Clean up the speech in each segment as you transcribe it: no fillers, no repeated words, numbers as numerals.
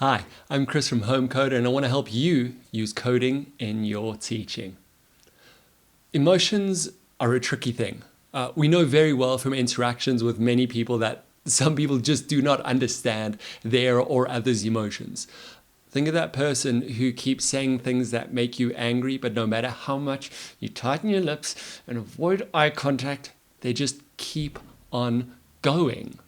Hi, I'm Chris from HomeCoder and I want to help you use coding in your teaching. Emotions are a tricky thing. We know very well from interactions with many people that some people just do not understand their or others' emotions. Think of that person who keeps saying things that make you angry, but no matter how much you tighten your lips and avoid eye contact, they just keep on going.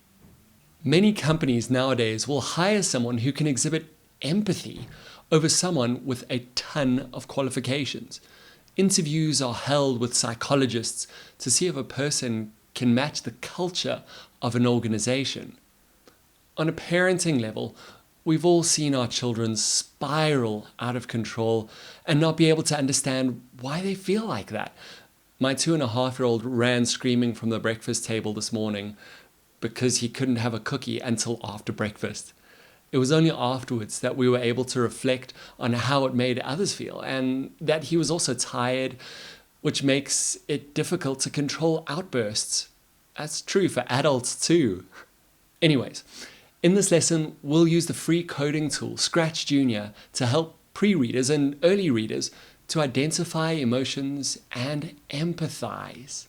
Many companies nowadays will hire someone who can exhibit empathy over someone with a ton of qualifications. Interviews are held with psychologists to see if a person can match the culture of an organization. On a parenting level, we've all seen our children spiral out of control and not be able to understand why they feel like that. My 2.5-year-old ran screaming from the breakfast table this morning because he couldn't have a cookie until after breakfast. It was only afterwards that we were able to reflect on how it made others feel and that he was also tired, which makes it difficult to control outbursts. That's true for adults too. Anyways, in this lesson, we'll use the free coding tool ScratchJr to help pre-readers and early readers to identify emotions and empathize.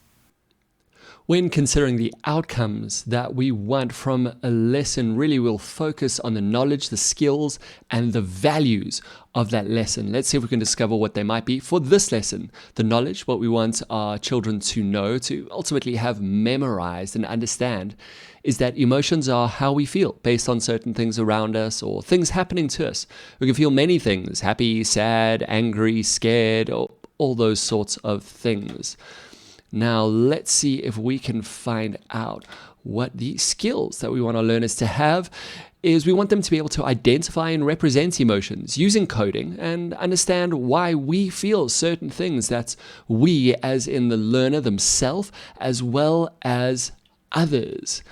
When considering the outcomes that we want from a lesson, really we'll focus on the knowledge, the skills, and the values of that lesson. Let's see if we can discover what they might be. For this lesson, the knowledge, what we want our children to know, to ultimately have memorized and understand, is that emotions are how we feel based on certain things around us or things happening to us. We can feel many things: happy, sad, angry, scared, or all those sorts of things. Now, let's see if we can find out what the skills that we want our learners to have is. We want them to be able to identify and represent emotions using coding and understand why we feel certain things. That's we as in the learner themselves as well as others.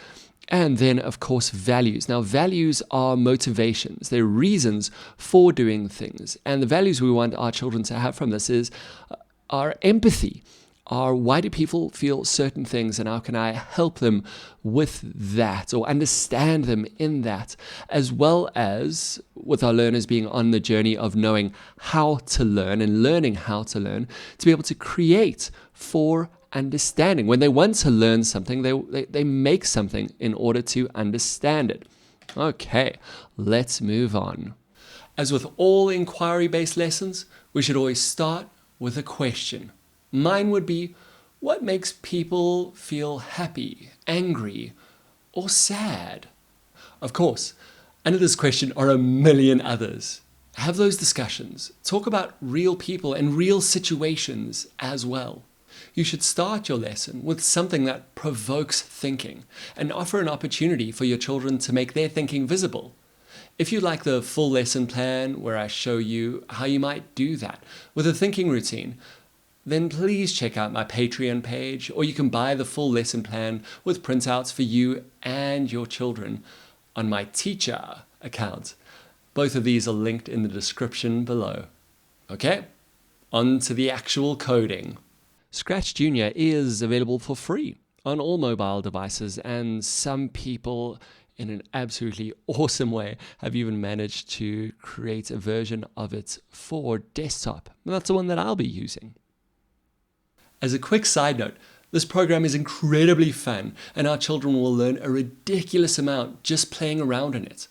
And then, of course, values. Now, values are motivations. They're reasons for doing things. And the values we want our children to have from this is our empathy. Why do people feel certain things and how can I help them with that or understand them in that, as well as with our learners being on the journey of knowing how to learn and learning how to learn, to be able to create for understanding. When they want to learn something, they make something in order to understand it. Okay, let's move on. As with all inquiry-based lessons, we should always start with a question. Mine would be, what makes people feel happy, angry, or sad? Of course, under this question are a million others. Have those discussions. Talk about real people and real situations as well. You should start your lesson with something that provokes thinking and offer an opportunity for your children to make their thinking visible. If you like the full lesson plan where I show you how you might do that with a thinking routine, then please check out my Patreon page, or you can buy the full lesson plan with printouts for you and your children on my teacher account. Both of these are linked in the description below. Okay, on to the actual coding. ScratchJr is available for free on all mobile devices, and some people in an absolutely awesome way have even managed to create a version of it for desktop. And that's the one that I'll be using. As a quick side note, this program is incredibly fun and our children will learn a ridiculous amount just playing around in it.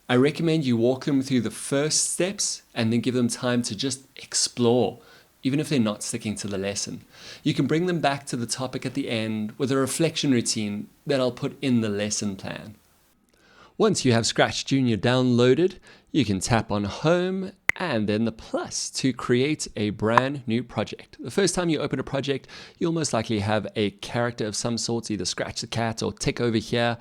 I recommend you walk them through the first steps and then give them time to just explore, even if they're not sticking to the lesson. You can bring them back to the topic at the end with a reflection routine that I'll put in the lesson plan. Once you have ScratchJr downloaded, you can tap on Home and then the plus to create a brand new project. The first time you open a project, you'll most likely have a character of some sort, either Scratch the Cat or Tick over here.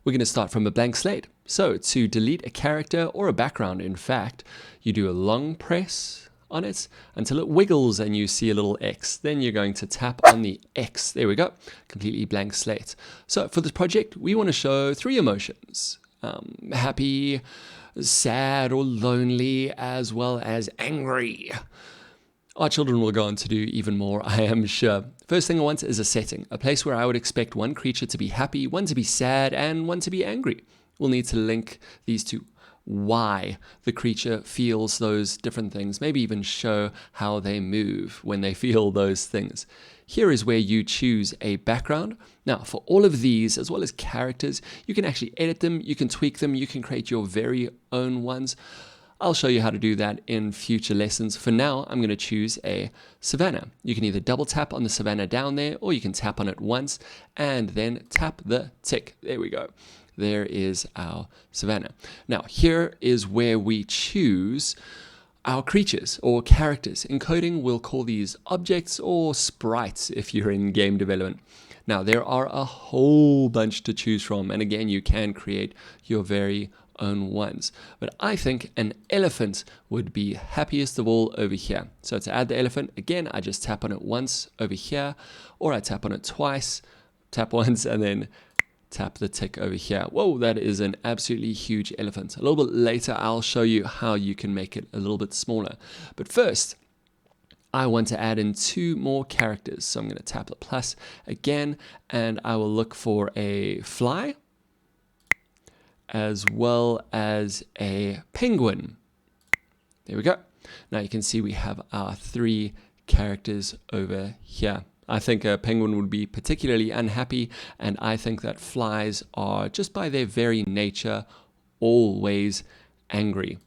We're going to start from a blank slate. So to delete a character or a background, in fact, you do a long press on it until it wiggles and you see a little X. Then you're going to tap on the X. There we go. Completely blank slate. So for this project, we want to show 3 emotions. Happy, sad or lonely, as well as angry. Our children will go on to do even more, I am sure. First thing I want is a setting, a place where I would expect one creature to be happy, one to be sad, and one to be angry. We'll need to link these to why the creature feels those different things, maybe even show how they move when they feel those things. Here is where you choose a background. Now, for all of these, as well as characters, you can actually edit them, you can tweak them, you can create your very own ones. I'll show you how to do that in future lessons. For now, I'm going to choose a savanna. You can either double tap on the savanna down there, or you can tap on it once and then tap the tick. There we go. There is our savanna. Now, here is where we choose our creatures or characters. Encoding will call these objects or sprites if you're in game development. Now, there are a whole bunch to choose from, and again, you can create your very own ones. But I think an elephant would be happiest of all over here. So to add the elephant, again, I just tap on it once over here, or I tap on it twice, tap once, and then tap the tick over here. Whoa, that is an absolutely huge elephant. A little bit later, I'll show you how you can make it a little bit smaller. But first, I want to add in 2 more characters. So I'm going to tap the plus again, and I will look for a fly, as well as a penguin. There we go. Now you can see we have our 3 characters over here. I think a penguin would be particularly unhappy, and I think that flies are, just by their very nature, always angry.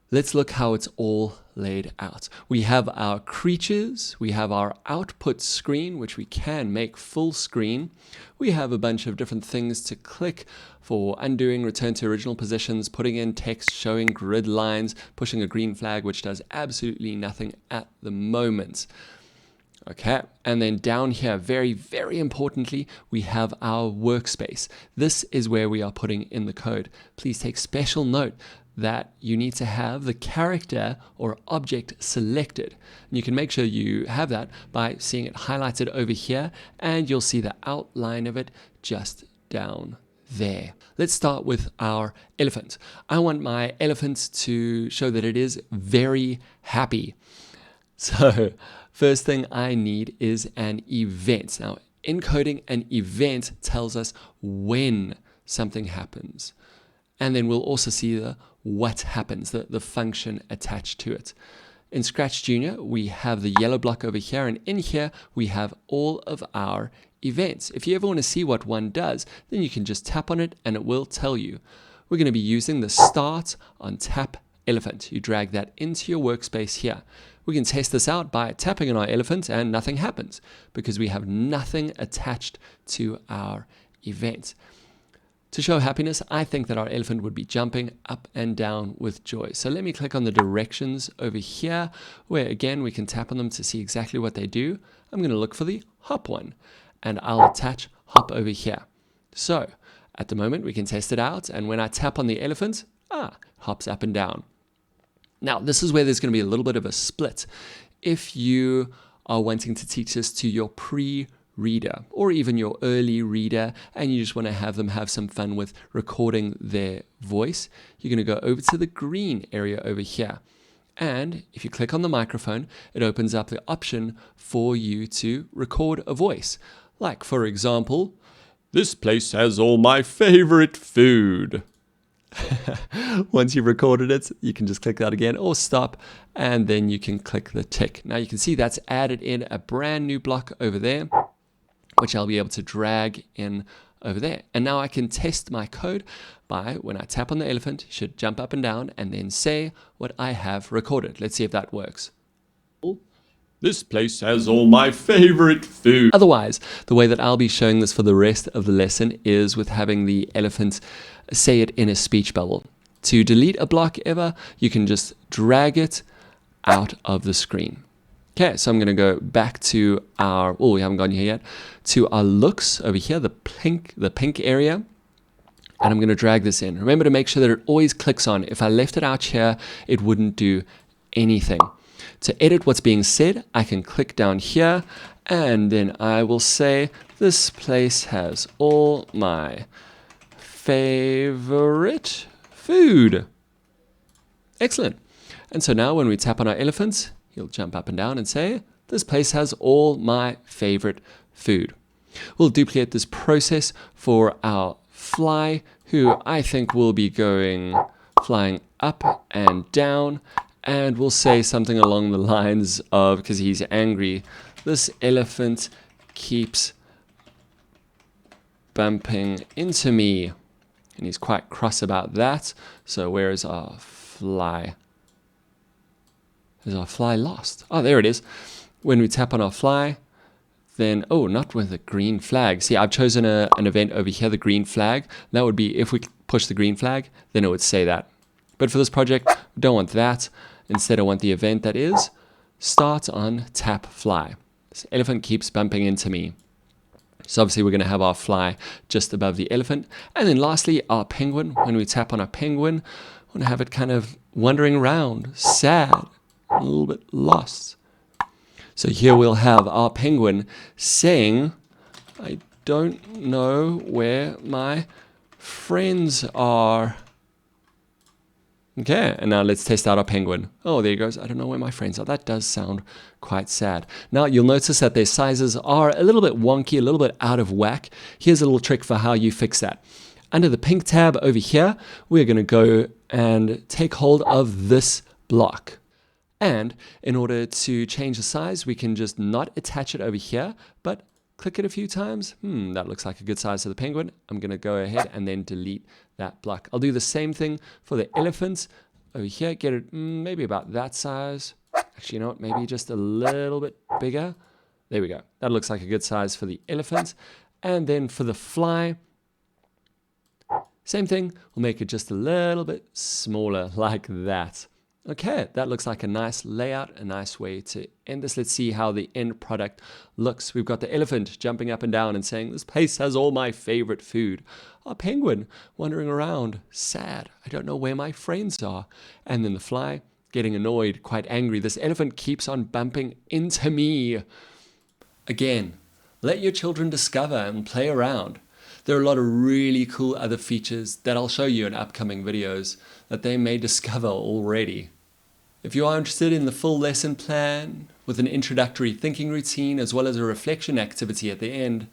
Let's look how it's all laid out. We have our creatures, we have our output screen, which we can make full screen. We have a bunch of different things to click for undoing, return to original positions, putting in text, showing grid lines, pushing a green flag, which does absolutely nothing at the moment. Okay, and then down here, very, very importantly, we have our workspace. This is where we are putting in the code. Please take special note that you need to have the character or object selected. And you can make sure you have that by seeing it highlighted over here, and you'll see the outline of it just down there. Let's start with our elephant. I want my elephant to show that it is very happy. So first thing I need is an event. Now, encoding an event tells us when something happens. And then we'll also see the what happens, the function attached to it. In ScratchJr, we have the yellow block over here, and in here we have all of our events. If you ever want to see what one does, then you can just tap on it and it will tell you. We're going to be using the start on tap elephant. You drag that into your workspace here. We can test this out by tapping on our elephant and nothing happens because we have nothing attached to our event. To show happiness, I think that our elephant would be jumping up and down with joy. So let me click on the directions over here, where again, we can tap on them to see exactly what they do. I'm going to look for the hop one, and I'll attach hop over here. So at the moment, we can test it out. And when I tap on the elephant, hops up and down. Now, this is where there's going to be a little bit of a split. If you are wanting to teach this to your pre-reader or even your early reader, and you just want to have them have some fun with recording their voice, you're going to go over to the green area over here. And if you click on the microphone, it opens up the option for you to record a voice. Like, for example, "This place has all my favorite food." Once you've recorded it, you can just click that again or stop, and then you can click the tick. Now you can see that's added in a brand new block over there, which I'll be able to drag in over there. And now I can test my code by, when I tap on the elephant, it should jump up and down and then say what I have recorded. Let's see if that works. "This place has all my favorite food." Otherwise, the way that I'll be showing this for the rest of the lesson is with having the elephant say it in a speech bubble. To delete a block ever, you can just drag it out of the screen. Okay, so I'm going to go back to our, we haven't gone here yet, to our looks over here, the pink area, and I'm going to drag this in. Remember to make sure that it always clicks on. If I left it out here, it wouldn't do anything. To edit what's being said, I can click down here, and then I will say, "This place has all my favorite food." Excellent. And so now when we tap on our elephant, he'll jump up and down and say, "This place has all my favorite food." We'll duplicate this process for our fly, who I think will be going flying up and down, and we'll say something along the lines of, because he's angry, this elephant keeps bumping into me. And he's quite cross about that. So where is our fly? Is our fly lost? Oh, there it is. When we tap on our fly, then, oh, not with a green flag. See, I've chosen an event over here, the green flag. That would be if we push the green flag, then it would say that. But for this project, we don't want that. Instead, I want the event that is start on tap fly. This elephant keeps bumping into me. So obviously we're going to have our fly just above the elephant. And then lastly, our penguin. When we tap on our penguin, we want to have it kind of wandering around, sad, a little bit lost. So here we'll have our penguin saying, I don't know where my friends are. Okay, and now let's test out our penguin. Oh, there he goes. I don't know where my friends are. That does sound quite sad. Now, you'll notice that their sizes are a little bit wonky, a little bit out of whack. Here's a little trick for how you fix that. Under the pink tab over here, we're going to go and take hold of this block. And in order to change the size, we can just not attach it over here, but click it a few times. That looks like a good size for the penguin. I'm going to go ahead and then delete that block. I'll do the same thing for the elephant over here. Get it maybe about that size. Actually, you know what? Maybe just a little bit bigger. There we go. That looks like a good size for the elephant. And then for the fly, same thing. We'll make it just a little bit smaller like that. Okay, that looks like a nice layout, a nice way to end this. Let's see how the end product looks. We've got the elephant jumping up and down and saying, this place has all my favorite food. Our penguin wandering around, sad. I don't know where my friends are. And then the fly getting annoyed, quite angry. This elephant keeps on bumping into me. Again, let your children discover and play around. There are a lot of really cool other features that I'll show you in upcoming videos that they may discover already. If you are interested in the full lesson plan with an introductory thinking routine as well as a reflection activity at the end,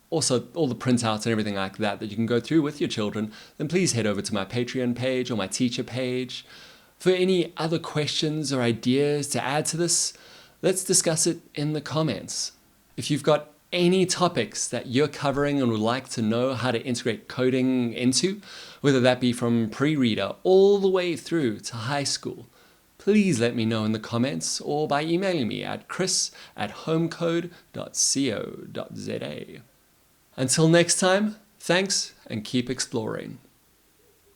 also all the printouts and everything like that you can go through with your children, then please head over to my Patreon page or my teacher page. For any other questions or ideas to add to this, let's discuss it in the comments. If you've got any topics that you're covering and would like to know how to integrate coding into, whether that be from pre-reader all the way through to high school, please let me know in the comments or by emailing me at chris@homecode.co.za. Until next time, thanks and keep exploring.